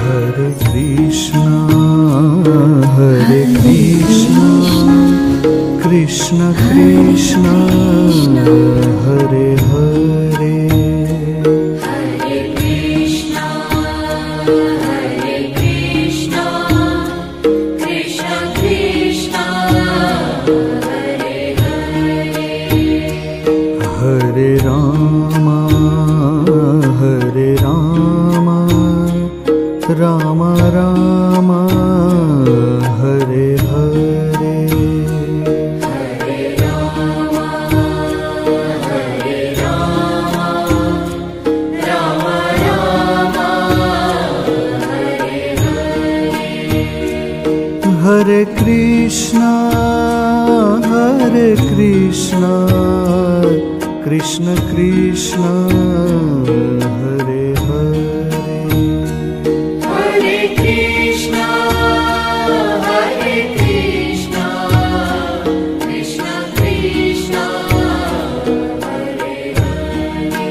Hare Krishna, Hare Krishna, Krishna Krishna, Hare Hare. Hare Rama, Hare Rama, Rama Rama, Hare Hare. Hare Rama, Hare Rama, Rama Rama, Hare Hare. Hare Krishna, Hare Krishna, Krishna Krishna, Hare Hare. Hare Krishna, Hare Krishna, Krishna Krishna, Hare Hare.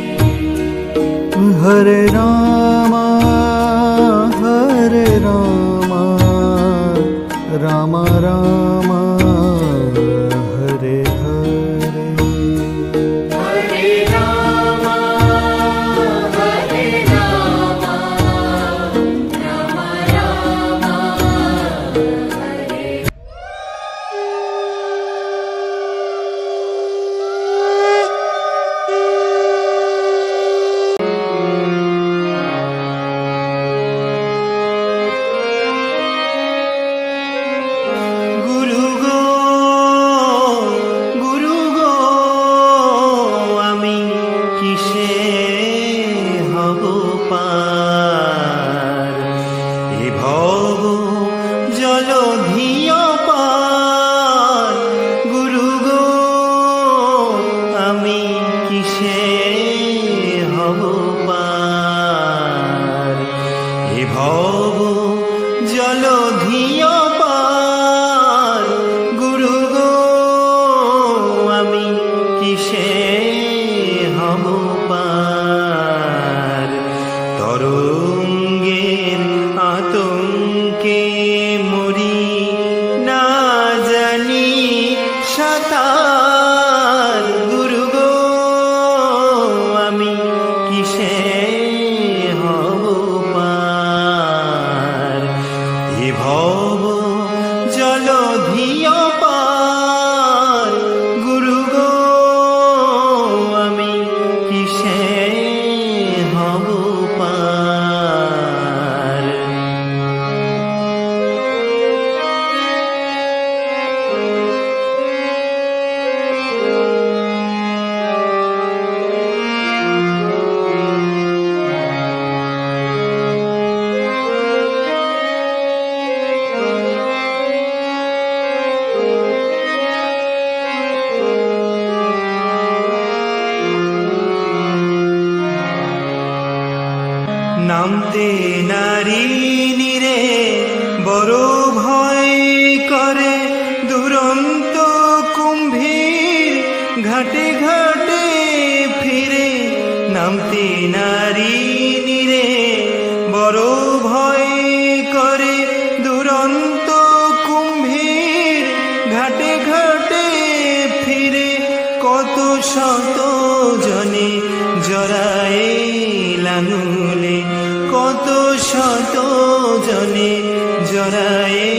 Hare Rama, Hare Rama, Rama Rama, Hare Hare. Hare Rama, Hare Rama, Rama Rama, Hare. গুরু গো, গুরু গো, আমি কিসে হব পার, এ ভব জলধি অপার। গুরু গো, আমি কিসে হব পার, এ ভব জলধি অপার। গুরু গো, আমি কিসে হব পার, তরঙ্গের আতঙ্কে মরি না জানি সাঁতার। গুরু গো, আমি কিসে হব পার, এ ভব জলধি অপার। গুরু গো, আমি কিসে হব পার। নামতে নারী নীরে বড় ভয় করে, দুরন্ত কুম্ভীর ঘাটে ঘাটে ফিরে। নামতে নারী নীরে বড় ভয় করে, দুরন্ত কুম্ভীর ঘাটে ঘাটে ফিরে। কত শত জনে জড়ায়ে লাঙলে, কত শত জনে জড়ায়ে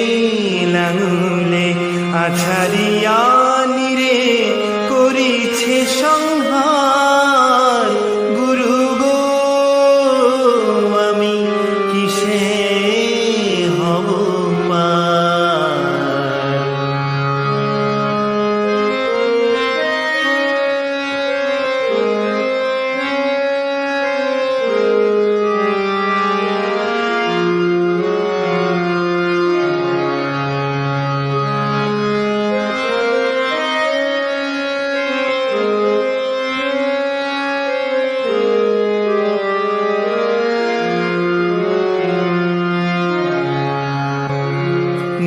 লাঙলে। আছাড়িয়া নীরে করিছে সংহার। গুরু গো, আমি কিসে হব পার।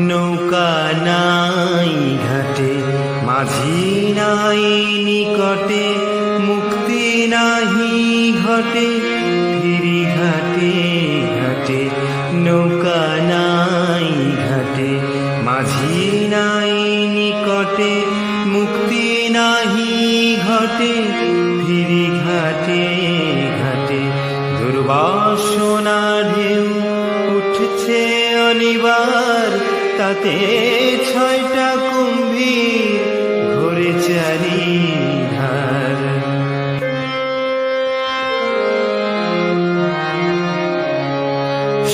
নৌকা নাই ঘাটে, মাঝি নাই নিকটে, মুক্তি নাহি ঘটে। ফিরি ঘাটে ঘাটে নৌকা নাই ঘাটে, মাঝি নাই নিকটে, মুক্তি নাহি ঘটে, ফিরি ঘাটে ঘাটে দুর্বাসনা ঢেউ উঠছে অনিবার, তাতে 6টা কুম্ভীর ঘোরে চারিধার।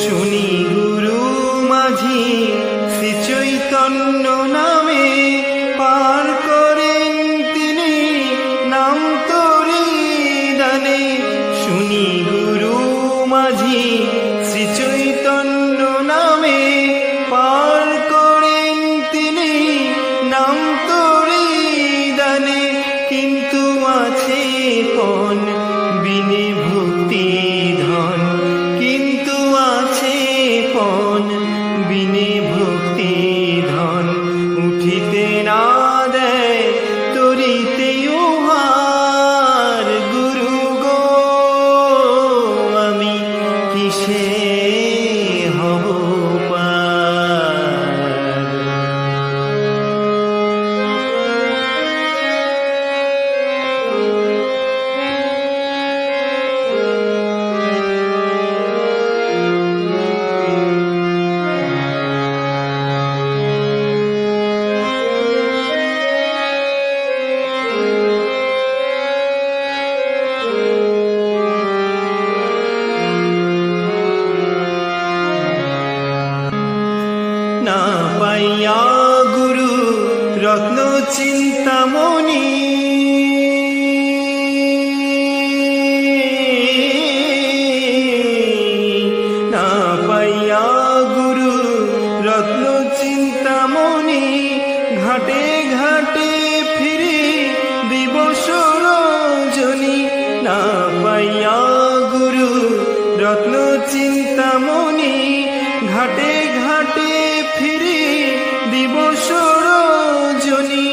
শুনি গুরু মাঝি শ্রী চৈতন্য নামে পার করেন তিনি নাম তরি দানে। শুনি গুরু মাঝি শ্রী চৈতন্য নামে পার করেন তিনি নাম তরি দানে। কিন্তু আছে পণ বিনে ভক্তি ধন, কিন্তু আছে পণ বিনে ভক্তি ধন, উঠিতে না দেয় তরিতে উহার। গুরু গো আমি কিসে হব পার। না পাইয়া গুরু রত্ন চিন্তামণি, না পাইয়া গুরু রত্ন চিন্তামণি, ঘাটে ঘাটে ফিরে দিবস রজনী। না পাইয়া গুরু রত্ন চিন্তামণি, ঘাটে ঘাটে ফিরে দিবস রজনী।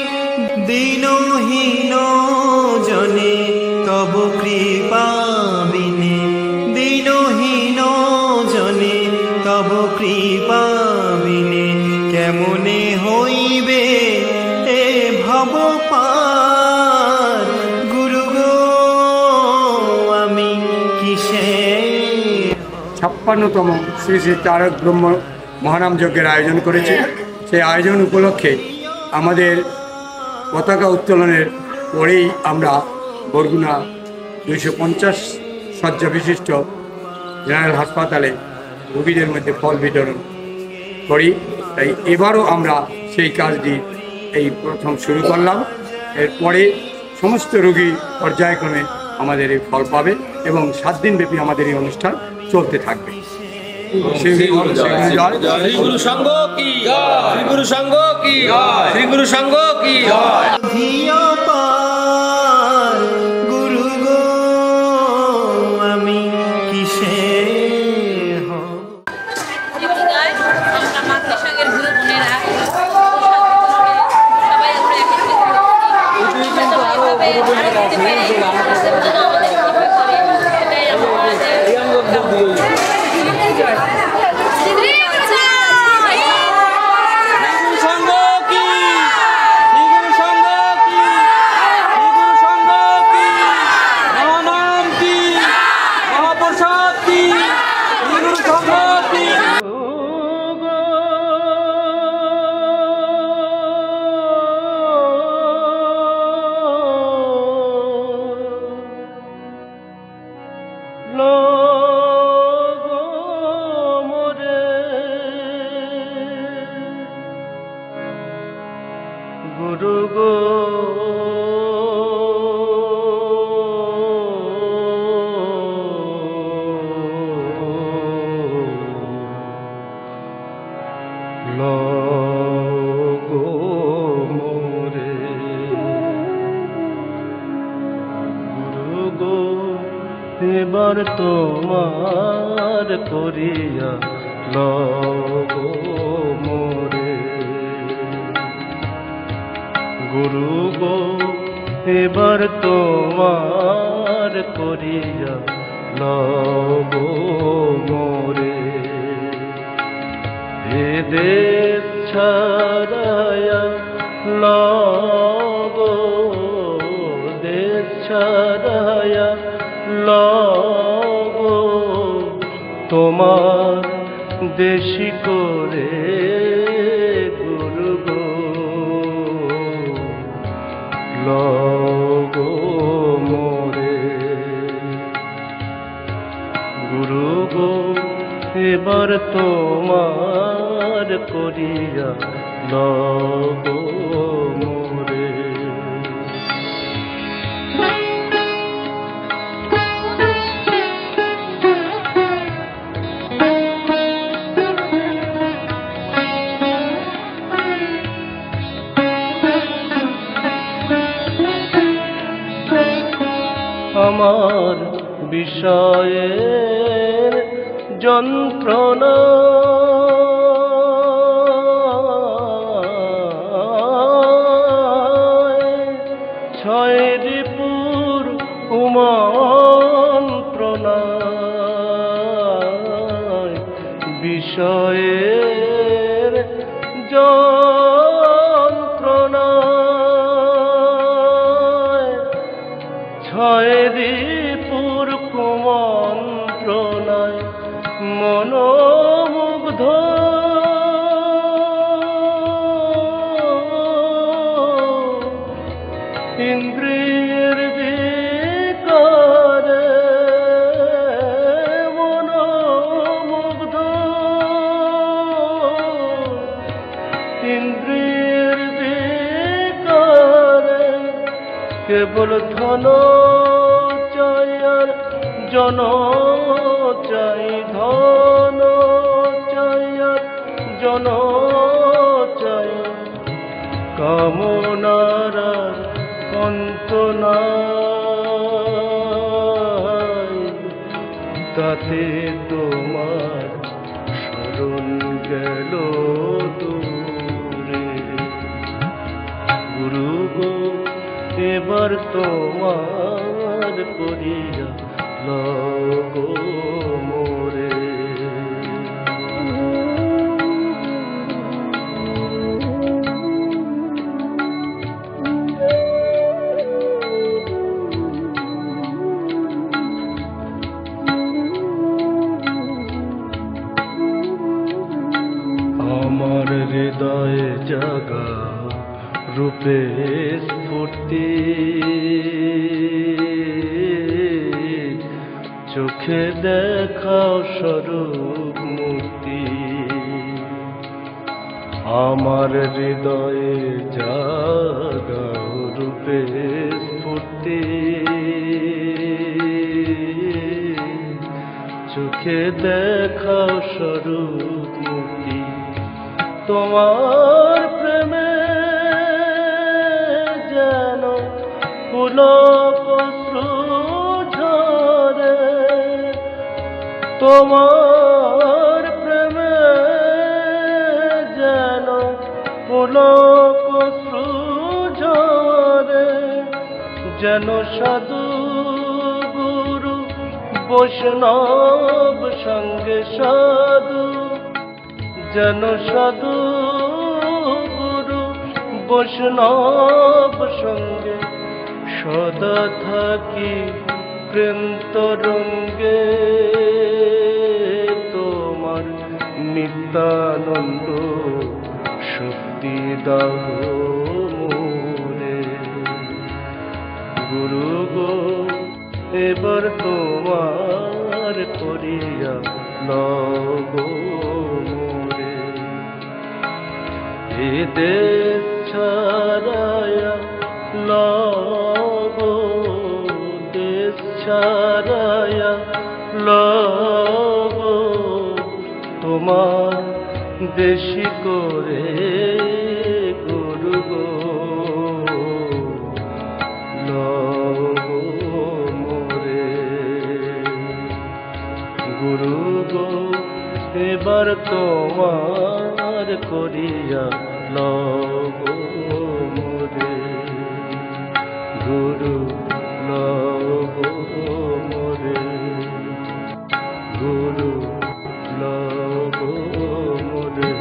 দিনহীন জনে তব কৃপা বিনে, দিনহীন জনে তব কৃপা বিনে, কেমনে হইবে এ ভব পার। গুরু গো আমি কিসে। 56তম শ্রী শ্রী তারক ব্রহ্ম মহানাম যজ্ঞের আয়োজন করেছে। সেই আয়োজন উপলক্ষে আমাদের পতাকা উত্তোলনের পরেই আমরা বরগুনা 250 শয্যা বিশিষ্ট জেনারেল হাসপাতালে রোগীদের মধ্যে ফল বিতরণ করি। তাই এবারও আমরা সেই কাজটি এই প্রথম শুরু করলাম। এরপরে সমস্ত রোগী পর্যায়ক্রমে আমাদের এই ফল পাবে এবং 7 দিন ব্যাপী আমাদের এই অনুষ্ঠান চলতে থাকবে। শ্রী গুরু সংঘ কি জয়, শ্রী গুরু সংঘ কি জয়, শ্রী গুরু সংঘ কি জয়। ধিয়া পার গুরু গো আমি কিসে হব। আমরা মাতৃ সঙ্গের গুরু বোনেরা সবাই আমরা গুরু গো লগো মোরে গুরু গো এবার তোমার করিয়া লগো মোরে গুরু গো এবার তোমার করিয়া লগো মোরে দেশ ছাড়ায়া লগো, দেশ ছাড়ায়া লগো, তোমার দেশি করে গুরু গো, লগো মোরে গুরু গো, এবার তোমার করিয়া লগো মোরে। আমার বিষয়ের যন্ত্রণা ছয়রিপুর কুমন্ত্রণা বিষয়ের যন্ত্রণা ছয়রিপুর কুমন্ত্রণায় মনোমুগ্ধ ইন্দ্রিয়ের বিকারে মনোমুগ্ধ ইন্দ্রিয়ের বিকারে কেবল ধন চাই আর জন চাই, ধন চাই আর জন চাই, কামনার অন্ত নাই, তাতে তোমার স্মরণ গেল দূরে গুরু গো, এবার তোমার করিয়া লগো মোরে। আমার হৃদয়ে জাগা রূপে স্ফূর্তি, চোখে দেখাও স্বরূপ মূর্তি, আমার হৃদয়ে জাগা রূপে স্ফূর্তি, চোখে দেখাও স্বরূপ মূর্তি, তোমার প্রেমে যেন পুলক অশ্রু ঝরে, তোমার প্রেমে যেন পুলক অশ্রু ঝরে, যেন সাধু গুরু বৈষ্ণব সঙ্গে সাধু, যেন সাধু গুরু বৈষ্ণব সঙ্গে সদা থাকি প্রেম তরঙ্গে, তোমার নিত্যানন্দ শক্তি দাও মোরে গুরু গো, এবার তোমার করিয়া লগো মোরে। এ দেশ ছাড়ায়া লগো, দেশ ছাড়ায়া লগো, তোমার দেশি করে গুরু গো, লগো মোরে গুরু গো, এবার তোমার করিয়া লগো মোরে গুরু, লগো মোরে গুরু, লগো মোরে।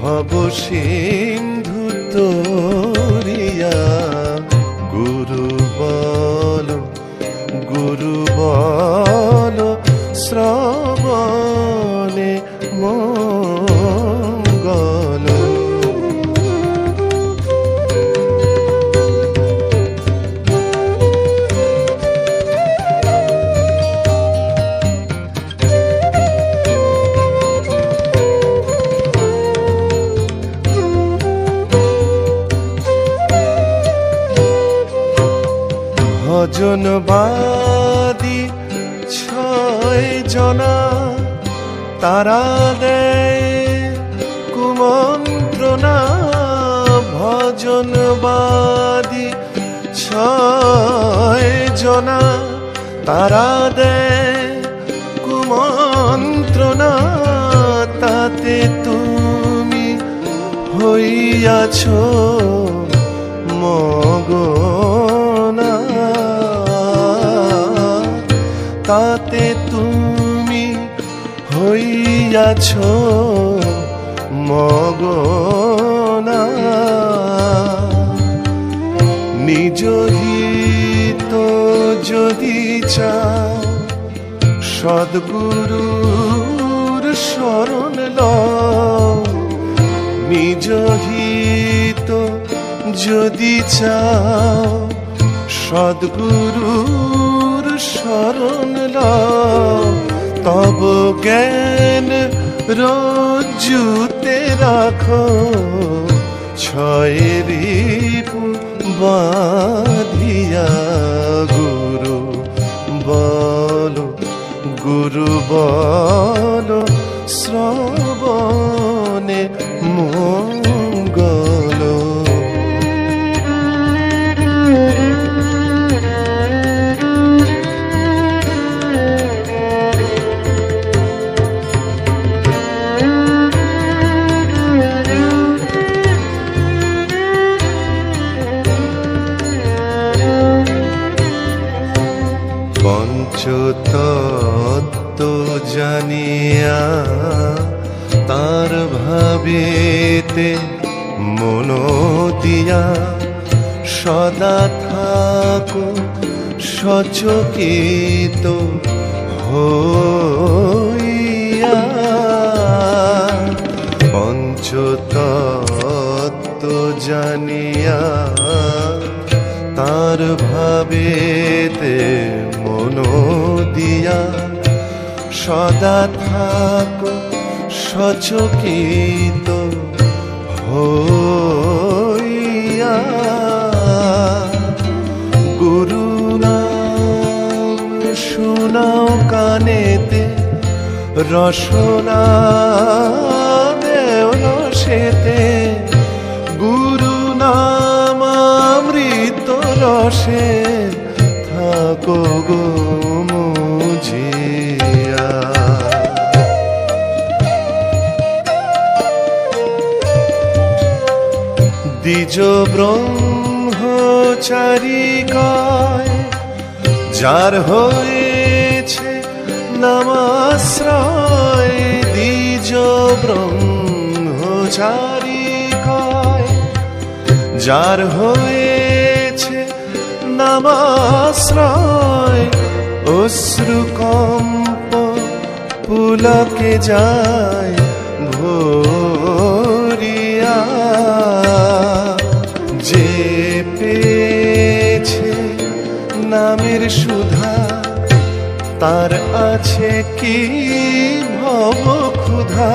ভব সিন্ধু তরিয়া গুরু বল শ্রবণে মঙ্গল। ভজনবাদী 6 জনা তারা দেয় কুমন্ত্রণা। ভজনবাদী 6 জনা তারা দেয় কুমন্ত্রণা। তাতে তুমি হইয়াছ মগনা, তাতে তুমি হইয়াছ মগনা। নিজ হিত যদি চাও সদ্গুরুর শরণ লও। নিজ হিত যদি চাও সদ্গুরুর শরণ লও। তব জ্ঞান রজ্জুতে রাখো 6 রিপু বাঁধিয়া। গুরু বল শ্রবণে মঙ্গল। পঞ্চতত্ত্ব জানিয়া তার ভাবেতে মন দিয়া। সদা থাকো সচকিত হইয়া। পঞ্চতত্ত্ব জানিয়া তার ভাবেতে মন দিয়া। সদা থাকো সচকিত হইয়া। গুরু নাম শোনাও কানেতে, রসনা দেও রসেতে। গুরু নাম অমৃত রসে থাকো গো মুঝিয়া। দ্বিজ ব্রহ্মচারী কয় যার হয়েছে নামাশ্রয়। দ্বিজ ব্রহ্মচারী কয় যার হয়েছে নামাশ্রয়। অশ্রুকম্প পুলকে যায় ভরিয়া। যে পেয়েছে নামের সুধা তার আছে কি ভব ক্ষুধা।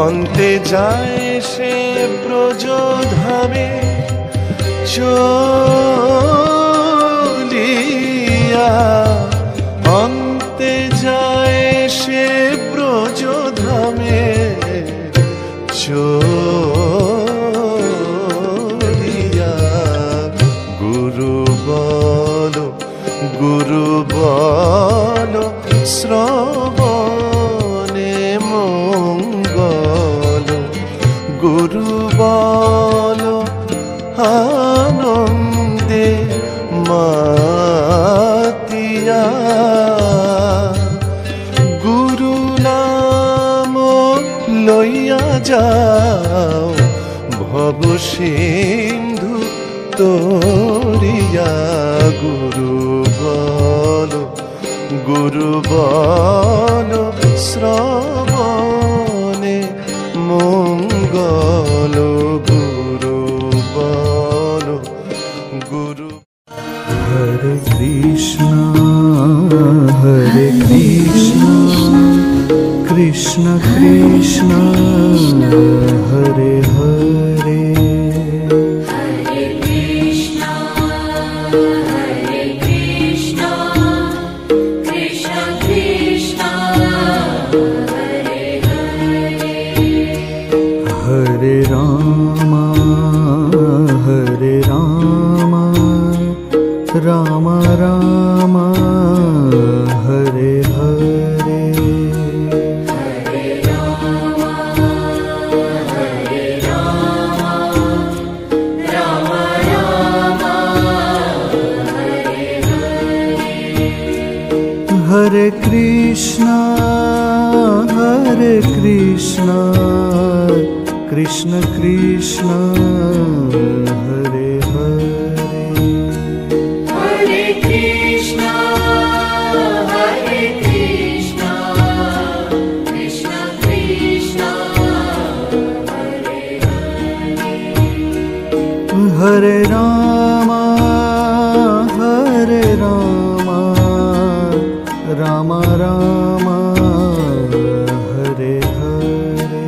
অন্তে যায় সে ব্রজধামে চলিয়া। অন্তে যায় সে ব্রজধামে চলিয়া। গুরু বল শ্রবণে মঙ্গল। গুরু বল আনন্দে মাতিয়া। গুরু নাম লইয়া যাও ভব সিন্ধু তরিয়া। গুরু বল শ্রবণে মঙ্গল। গুরু বল গুরু। हरे Krishna Krishna Krishna Hare Hare. Hare Krishna, Krishna Krishna, Hare Hare. हरे Ram Ram Ram Hare Hare. Hare Rama, Rama Rama, Hare Hare. हरे Krishna Krishna Krishna Hare Hare. Hare Krishna, Krishna Krishna, Hare Hare. हरे Ram Ram Ram Hare Hare.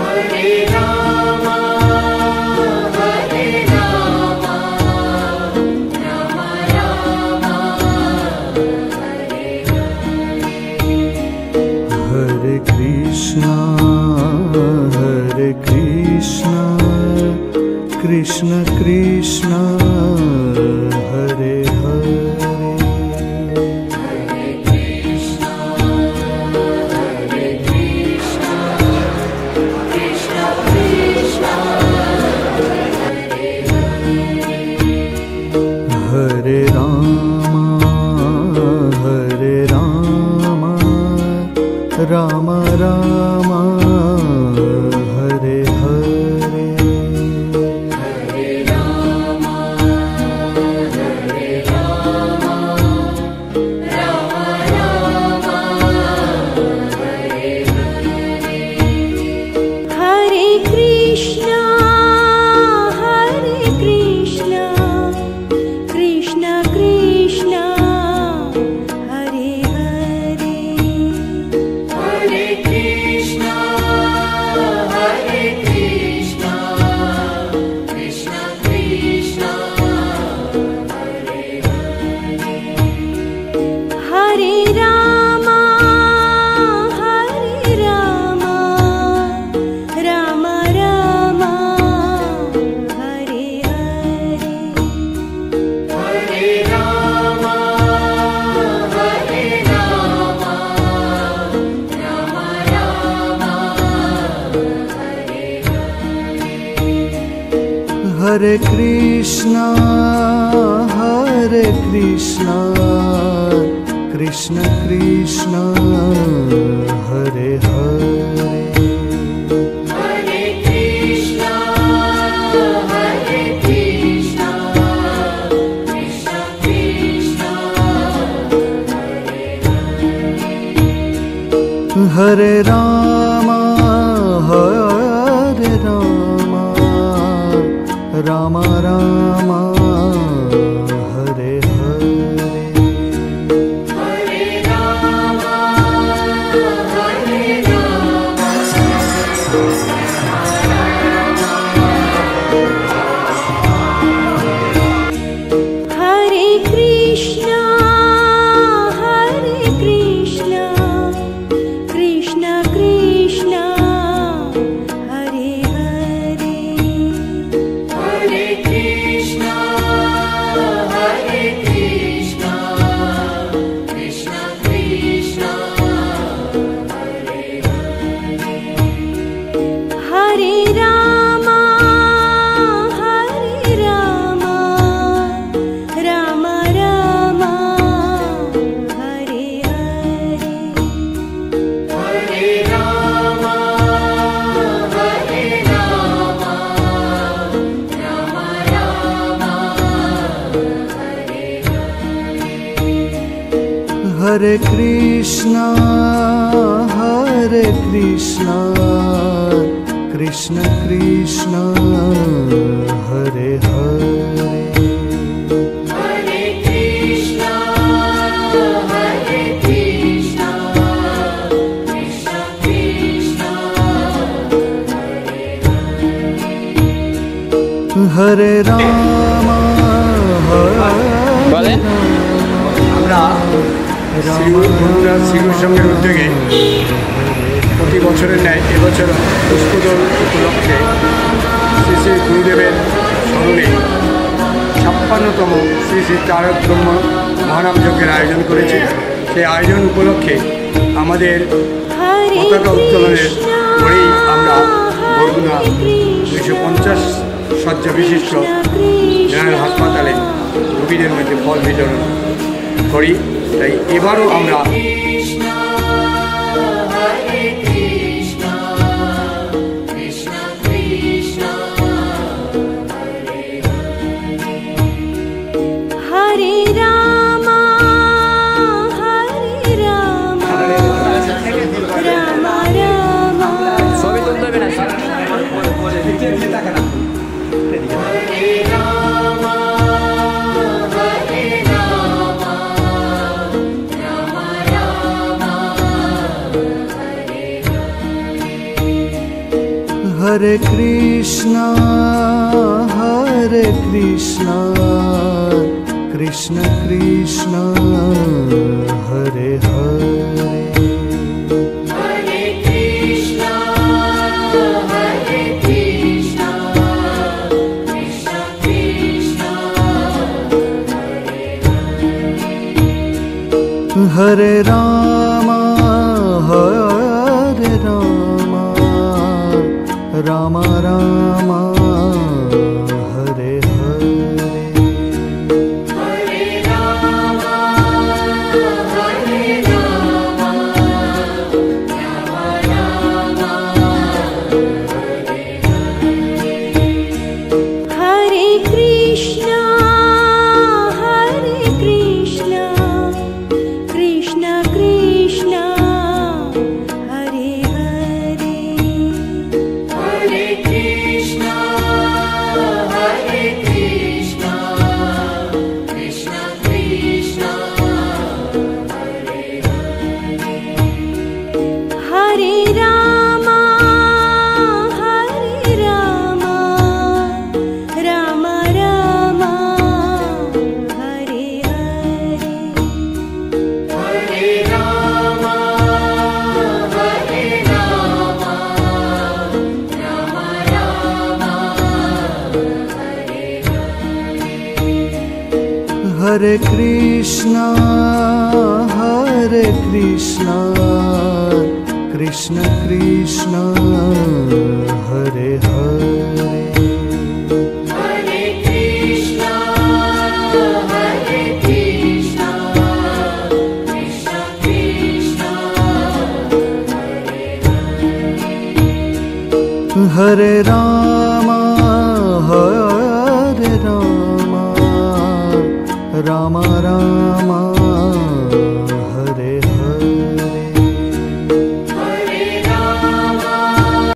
Hare Rama, Rama Rama, Hare Hare. हरे Krishna Krishna Krishna Hare Hare. Hare Krishna, Krishna Krishna, Hare Hare. हरे Ram Ram Ram Hare Hare. Hare Rama, Rama Rama, Hare Hare. Hare Krishna, Krishna Krishna, Hare Hare. Hare Krishna, Krishna Krishna, Hare Hare. Hare Rama, Rama Rama, Hare Hare. Hare Rama, Rama Rama, Hare Hare. हरे Krishna Krishna Krishna Hare Hare. Hare Krishna, Krishna Krishna, Hare Hare. हरे Ram Ram Ram Hare Hare. Hare Rama, Hare Krishna, Krishna Krishna, Hare Krishna, Krishna Krishna, Hare Hare, Hare Krishna, Krishna Krishna, Hare Rama, বলেন আমরা শ্রীগুরুর সঙ্গের উদ্যোগে প্রতি বছরের ন্যায় এবছর পুষ্পদল উপলক্ষে শ্রী শ্রী গুরুদেবের স্মরণে 56তম শ্রী শ্রী তারক ব্রহ্ম মহানাম যজ্ঞের আয়োজন করেছি। সেই আয়োজন উপলক্ষে আমাদের পতাকা উত্তোলনের পরেই আমরা বরগুনা 250 শয্যা বিশিষ্ট জেনারেল হাসপাতালে রোগীদের মধ্যে ফল বিতরণ করি। তাই এবারও আমরা Hare Rama, Hare Rama, Rama Rama, সবই তুলতে হবে না Hare Krishna, Krishna Krishna, Hare Hare, Hare Krishna, Krishna Krishna, Hare Rama, Rama Rama, Hare Hare, Hare Rama, Hare Rama, Rama Rama, Hare Krishna, Krishna Krishna, Hare Hare, Hare Krishna, Krishna Krishna, Hare Rama, Rama Rama, Hare Hare, Hare Rama, Hare Rama, Rama Rama, Hare Krishna, Krishna Krishna, Hare Hare, Hare Krishna, Krishna Krishna, Hare Rama, Rama Rama, Hare